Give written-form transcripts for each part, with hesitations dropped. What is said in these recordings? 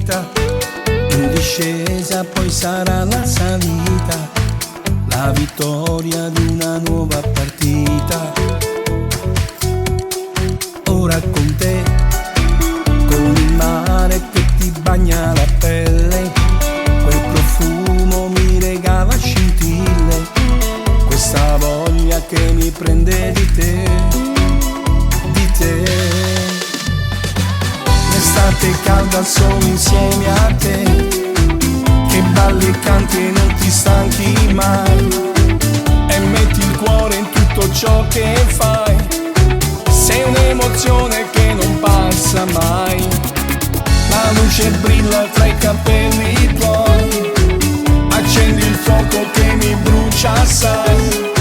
vita, in discesa poi sarà la salita, la vittoria di una nuova partita. Ora con te, con il mare che ti bagna la pelle, quel profumo mi regala scintille, questa voglia che mi prende di te, di te. L'estate calda solo insieme a te, che balli e canti e non ti stanchi mai, e metti il cuore in tutto ciò che fai, sei un'emozione che non passa mai. La luce brilla tra i capelli tuoi, accendi il fuoco che mi brucia assai,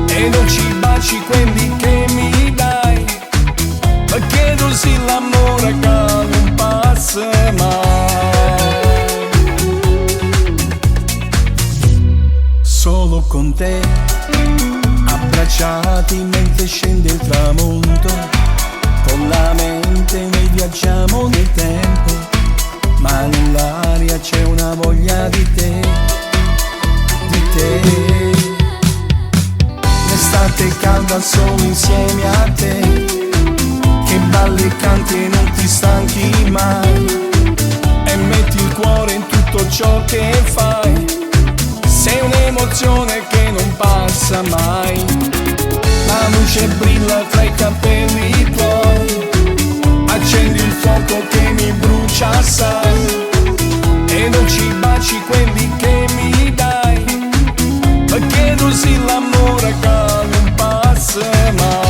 e dolci baci quelli che mi dai, ma chiedo sì l'amore che non passa mai. Solo con te, abbracciati mentre scende il tramonto, con la mente noi viaggiamo nel tempo, ma nell'aria c'è una voglia di te, di te. L'estate calda solo insieme a te, che balli e canti e non ti stanchi mai, e metti il cuore in tutto ciò che fai, sei un'emozione che non passa mai. La luce brilla tra i capelli tuoi, accendi il fuoco che mi brucia assai, e dolci baci quelli che mi dai, ma chiedo sì l'amore che non passa mai.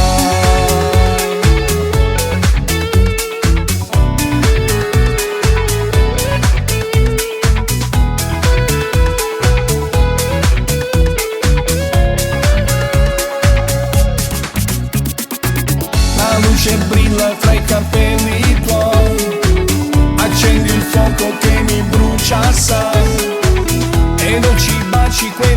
La luce brilla tra i capelli tuoi, accendi il fuoco che mi brucia assai, e dolci baci quelli